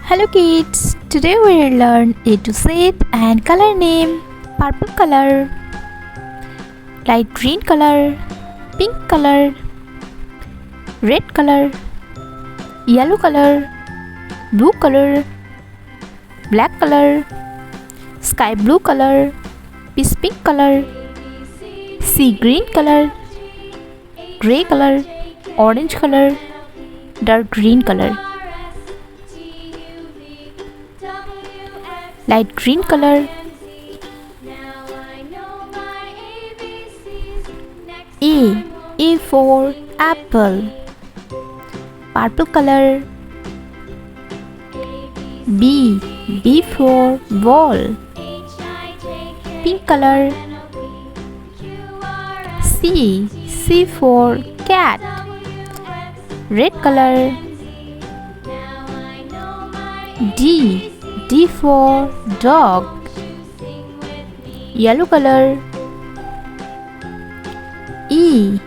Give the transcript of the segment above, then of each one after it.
Hello kids, today we will learn A to Z and color name. Purple color, light green color, pink color, red color, yellow color, blue color, black color, sky blue color, peace pink color, sea green color, gray color, orange color, dark green color. Light green color, A for apple. Purple color, B for ball. Pink color, C for cat. Red color, D for dog. Yellow color, E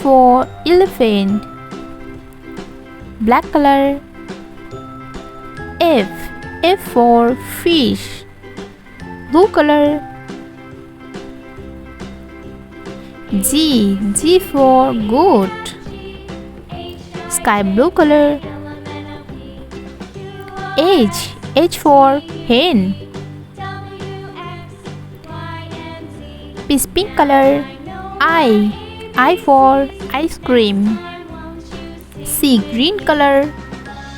for elephant. Black color, F for fish. Blue color, G for goat. Sky blue color, H for hen. Peace pink color, I for ice cream. Sea green color,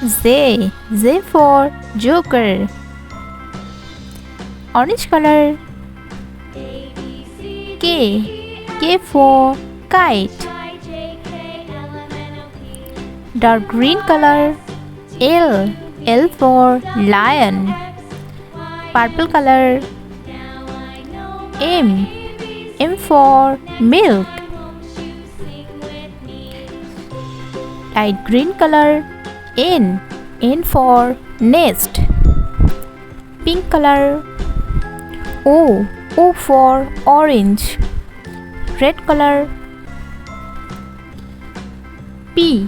Z for joker. Orange color, K for kite. Dark green color, L for lion. Purple color, M for milk. Light green color, N for nest. Pink color, O for orange. Red color, P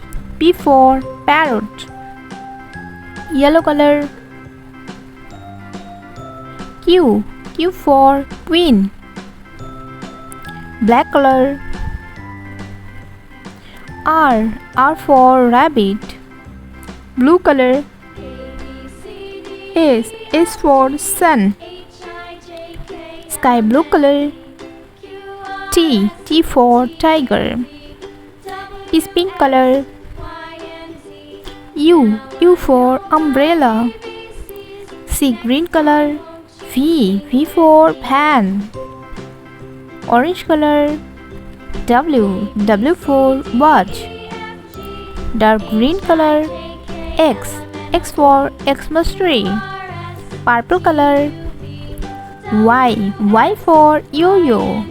for parrot. Yellow color, Q for queen. Black color, R for rabbit. Blue color, S for sun. Sky blue color, T for tiger. Peace pink color, U for umbrella. Sea green color, V for van. Orange color, W for watch. Dark green color, X for Xmas tree. Purple color, Y for yo-yo.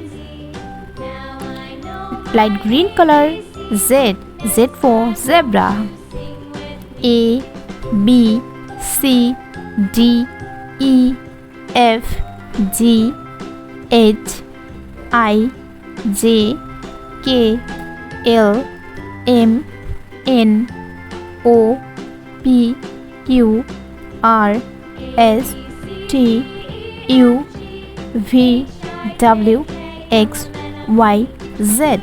Light green color, Z for zebra. A, B, C, D, E, F, G, H, I, J, K, L, M, N, O, P, Q, R, S, T, U, V, W, X, Y, Z.